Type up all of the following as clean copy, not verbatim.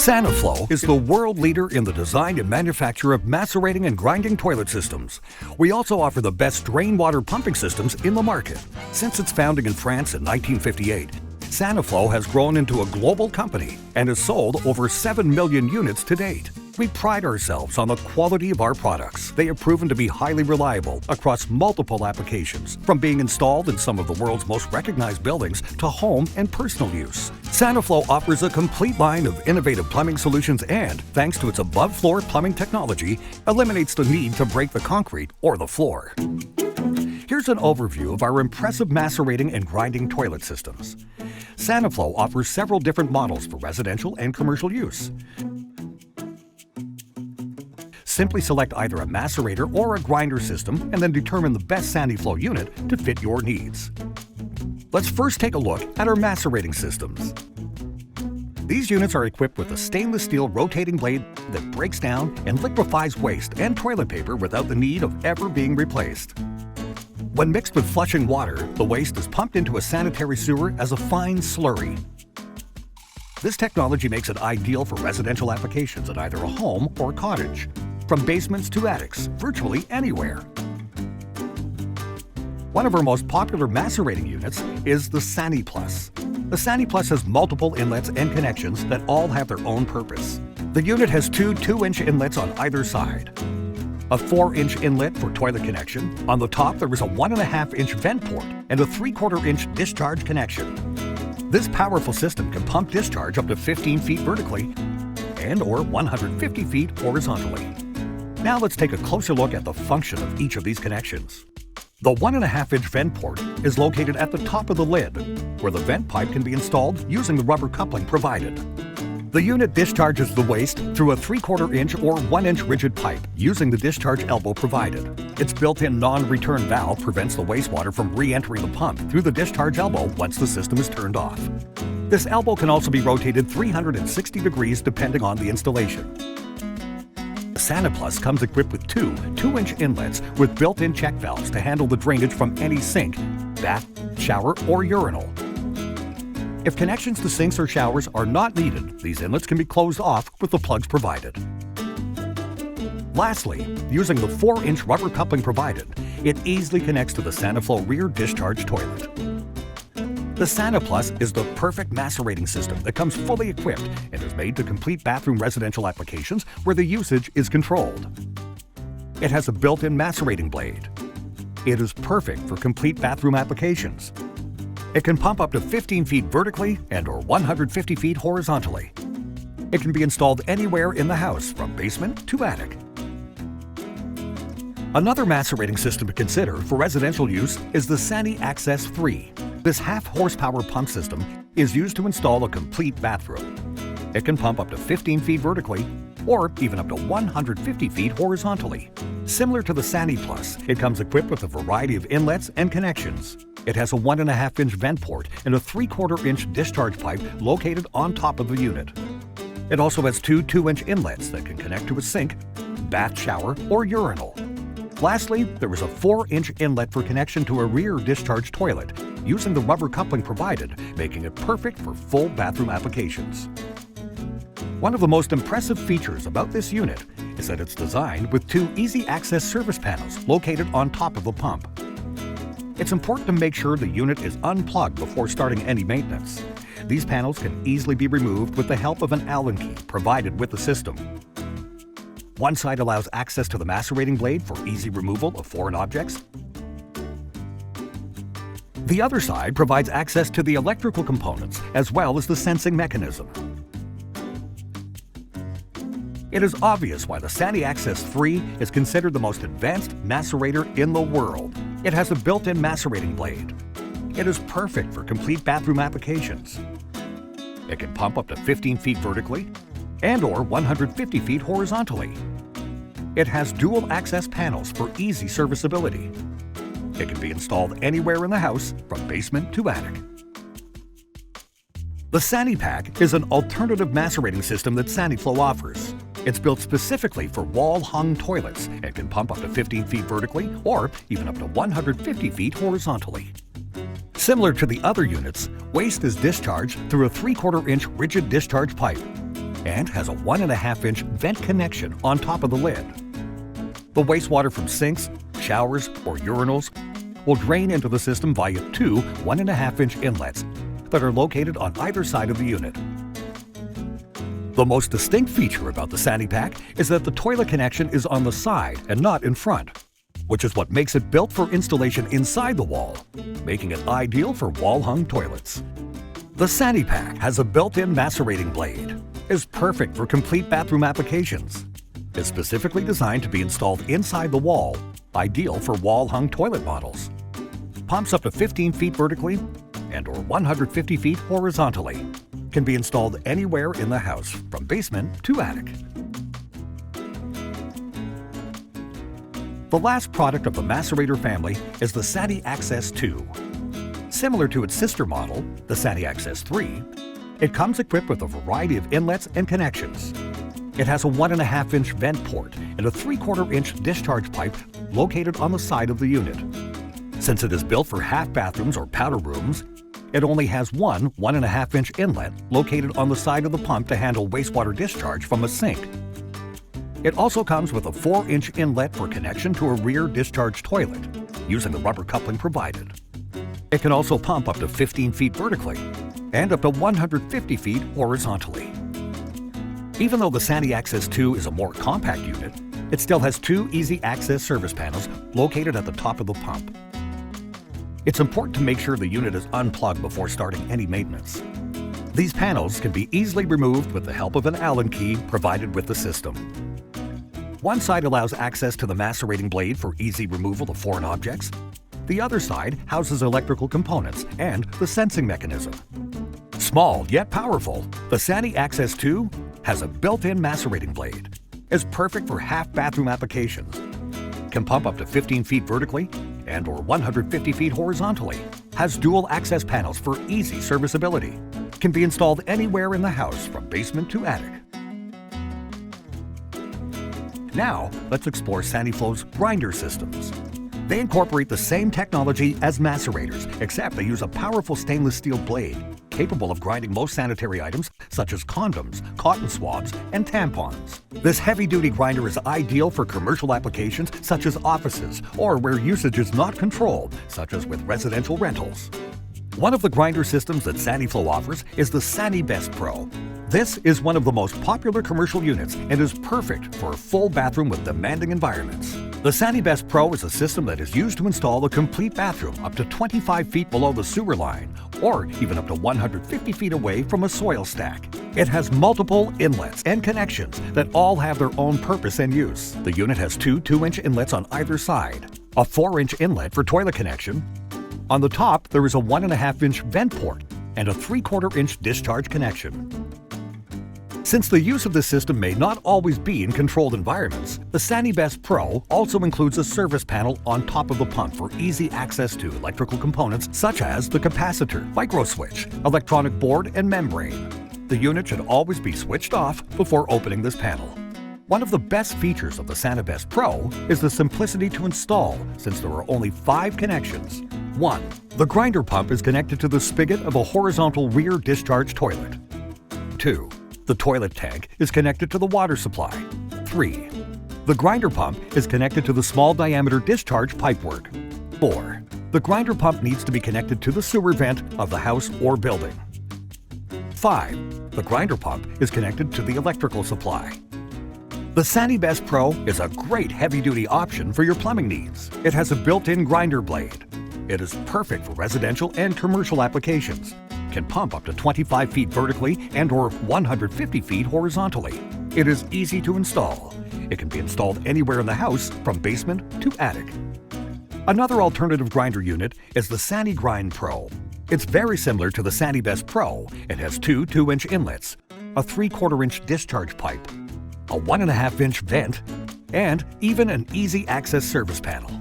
Saniflow is the world leader in the design and manufacture of macerating and grinding toilet systems. We also offer the best rainwater pumping systems in the market. Since its founding in France in 1958, Saniflow has grown into a global company and has sold over 7 million units to date. We pride ourselves on the quality of our products. They have proven to be highly reliable across multiple applications, from being installed in some of the world's most recognized buildings to home and personal use. Saniflow offers a complete line of innovative plumbing solutions and, thanks to its above-floor plumbing technology, eliminates the need to break the concrete or the floor. Here's an overview of our impressive macerating and grinding toilet systems. Saniflow offers several different models for residential and commercial use. Simply select either a macerator or a grinder system and then determine the best Saniflow unit to fit your needs. Let's first take a look at our macerating systems. These units are equipped with a stainless steel rotating blade that breaks down and liquefies waste and toilet paper without the need of ever being replaced. When mixed with flushing water, the waste is pumped into a sanitary sewer as a fine slurry. This technology makes it ideal for residential applications in either a home or cottage, from basements to attics, virtually anywhere. One of our most popular macerating units is the Saniplus. The Saniplus has multiple inlets and connections that all have their own purpose. The unit has two 2-inch inlets on either side. A 4-inch inlet for toilet connection. On the top, there is a 1.5-inch vent port and a 3/4-inch discharge connection. This powerful system can pump discharge up to 15 feet vertically and or 150 feet horizontally. Now let's take a closer look at the function of each of these connections. The 1.5-inch vent port is located at the top of the lid, where the vent pipe can be installed using the rubber coupling provided. The unit discharges the waste through a 3/4-inch or 1-inch rigid pipe using the discharge elbow provided. Its built-in non-return valve prevents the wastewater from re-entering the pump through the discharge elbow once the system is turned off. This elbow can also be rotated 360 degrees depending on the installation. The Saniplus comes equipped with two 2-inch inlets with built-in check valves to handle the drainage from any sink, bath, shower, or urinal. If connections to sinks or showers are not needed, these inlets can be closed off with the plugs provided. Lastly, using the 4-inch rubber coupling provided, it easily connects to the Saniflow rear discharge toilet. The Saniplus is the perfect macerating system that comes fully equipped and is made to complete bathroom residential applications where the usage is controlled. It has a built-in macerating blade. It is perfect for complete bathroom applications. It can pump up to 15 feet vertically and or 150 feet horizontally. It can be installed anywhere in the house, from basement to attic. Another macerating system to consider for residential use is the Sani Access 3. This half-horsepower pump system is used to install a complete bathroom. It can pump up to 15 feet vertically or even up to 150 feet horizontally. Similar to the Saniplus, it comes equipped with a variety of inlets and connections. It has a 1.5-inch vent port and a 3/4-inch discharge pipe located on top of the unit. It also has two 2-inch inlets that can connect to a sink, bath, shower, or urinal. Lastly, there is a 4-inch inlet for connection to a rear discharge toilet, using the rubber coupling provided, making it perfect for full bathroom applications. One of the most impressive features about this unit is that it's designed with two easy-access service panels located on top of the pump. It's important to make sure the unit is unplugged before starting any maintenance. These panels can easily be removed with the help of an Allen key provided with the system. One side allows access to the macerating blade for easy removal of foreign objects. The other side provides access to the electrical components as well as the sensing mechanism. It is obvious why the Sani Access 3 is considered the most advanced macerator in the world. It has a built-in macerating blade. It is perfect for complete bathroom applications. It can pump up to 15 feet vertically and or 150 feet horizontally. It has dual access panels for easy serviceability. It can be installed anywhere in the house, from basement to attic. The Sanipak is an alternative macerating system that Saniflow offers. It's built specifically for wall-hung toilets and can pump up to 15 feet vertically or even up to 150 feet horizontally. Similar to the other units, waste is discharged through a 3/4-inch rigid discharge pipe. and has a 1.5-inch vent connection on top of the lid. The wastewater from sinks, showers, or urinals will drain into the system via two 1.5-inch inlets that are located on either side of the unit. The most distinct feature about the Sanipak is that the toilet connection is on the side and not in front, which is what makes it built for installation inside the wall, making it ideal for wall-hung toilets. The Sanipak has a built-in macerating blade, is perfect for complete bathroom applications, is specifically designed to be installed inside the wall, ideal for wall-hung toilet models, pumps up to 15 feet vertically and or 150 feet horizontally, can be installed anywhere in the house from basement to attic. The last product of the Macerator family is the Sani Access 2. Similar to its sister model, the Sani Access 3, it comes equipped with a variety of inlets and connections. It has a 1.5-inch vent port and a 3/4-inch discharge pipe located on the side of the unit. Since it is built for half bathrooms or powder rooms, it only has one 1.5-inch inlet located on the side of the pump to handle wastewater discharge from a sink. It also comes with a 4-inch inlet for connection to a rear discharge toilet, using the rubber coupling provided. It can also pump up to 15 feet vertically and up to 150 feet horizontally. Even though the Sani Access 2 is a more compact unit, it still has two easy access service panels located at the top of the pump. It's important to make sure the unit is unplugged before starting any maintenance. These panels can be easily removed with the help of an Allen key provided with the system. One side allows access to the macerating blade for easy removal of foreign objects. The other side houses electrical components and the sensing mechanism. Small yet powerful, the Sani Access 2 has a built-in macerating blade, is perfect for half bathroom applications, can pump up to 15 feet vertically and or 150 feet horizontally, has dual access panels for easy serviceability, can be installed anywhere in the house from basement to attic. Now, let's explore Saniflow's grinder systems. They incorporate the same technology as macerators, except they use a powerful stainless steel blade capable of grinding most sanitary items such as condoms, cotton swabs, and tampons. This heavy-duty grinder is ideal for commercial applications such as offices or where usage is not controlled, such as with residential rentals. One of the grinder systems that Saniflow offers is the Sanibesc Pro. This is one of the most popular commercial units and is perfect for a full bathroom with demanding environments. The Sanibesc Pro is a system that is used to install a complete bathroom up to 25 feet below the sewer line, or even up to 150 feet away from a soil stack. It has multiple inlets and connections that all have their own purpose and use. The unit has two 2-inch inlets on either side, a 4-inch inlet for toilet connection. On the top, there is a 1.5-inch vent port and a 3/4-inch discharge connection. Since the use of this system may not always be in controlled environments, the Sanibesc Pro also includes a service panel on top of the pump for easy access to electrical components such as the capacitor, microswitch, electronic board, and membrane. The unit should always be switched off before opening this panel. One of the best features of the Sanibesc Pro is the simplicity to install, since there are only 5 connections. 1. The grinder pump is connected to the spigot of a horizontal rear discharge toilet. 2. The toilet tank is connected to the water supply. 3. The grinder pump is connected to the small diameter discharge pipework. 4. The grinder pump needs to be connected to the sewer vent of the house or building. 5. The grinder pump is connected to the electrical supply. The Sanibesc Pro is a great heavy-duty option for your plumbing needs. It has a built-in grinder blade. It is perfect for residential and commercial applications. Can pump up to 25 feet vertically and or 150 feet horizontally. It is easy to install. It can be installed anywhere in the house from basement to attic. Another alternative grinder unit is the Sani Grind Pro. It's very similar to the Sanibesc Pro. It has two 2-inch inlets, a 3/4-inch discharge pipe, a 1.5-inch vent, and even an easy access service panel.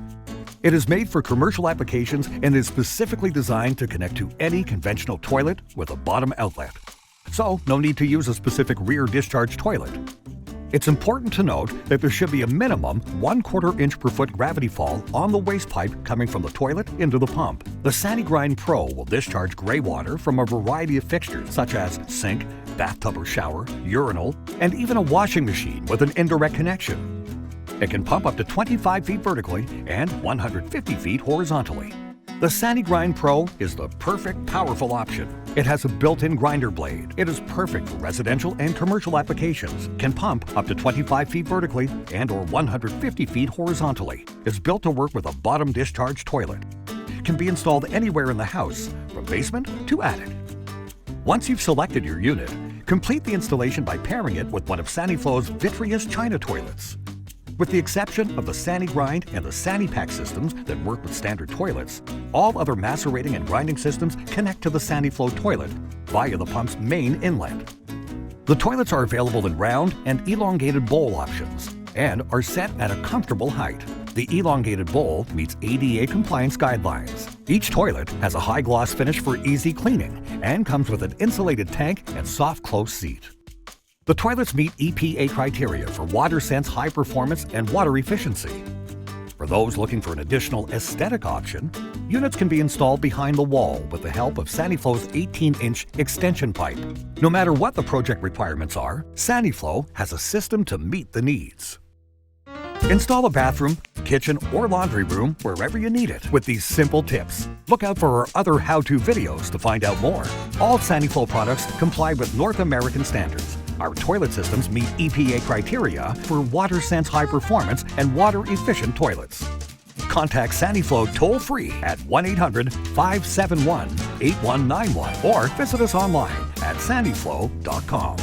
It is made for commercial applications and is specifically designed to connect to any conventional toilet with a bottom outlet. So, no need to use a specific rear discharge toilet. It's important to note that there should be a minimum 1/4 inch per foot gravity fall on the waste pipe coming from the toilet into the pump. The Sani Grind Pro will discharge gray water from a variety of fixtures such as sink, bathtub or shower, urinal, and even a washing machine with an indirect connection. It can pump up to 25 feet vertically and 150 feet horizontally. The Sani Grind Pro is the perfect, powerful option. It has a built-in grinder blade. It is perfect for residential and commercial applications. Can pump up to 25 feet vertically and or 150 feet horizontally. Is built to work with a bottom discharge toilet. Can be installed anywhere in the house, from basement to attic. Once you've selected your unit, complete the installation by pairing it with one of Saniflow's vitreous China toilets. With the exception of the Sani Grind and the Sanipak systems that work with standard toilets, all other macerating and grinding systems connect to the Saniflow toilet via the pump's main inlet. The toilets are available in round and elongated bowl options and are set at a comfortable height. The elongated bowl meets ADA compliance guidelines. Each toilet has a high gloss finish for easy cleaning and comes with an insulated tank and soft close seat. The toilets meet EPA criteria for WaterSense high performance and water efficiency. For those looking for an additional aesthetic option, units can be installed behind the wall with the help of Saniflow's 18-inch extension pipe. No matter what the project requirements are, Saniflow has a system to meet the needs. Install a bathroom, kitchen, or laundry room wherever you need it with these simple tips. Look out for our other how-to videos to find out more. All Saniflow products comply with North American standards. Our toilet systems meet EPA criteria for WaterSense high performance and water-efficient toilets. Contact Saniflow toll-free at 1-800-571-8191 or visit us online at saniflow.com.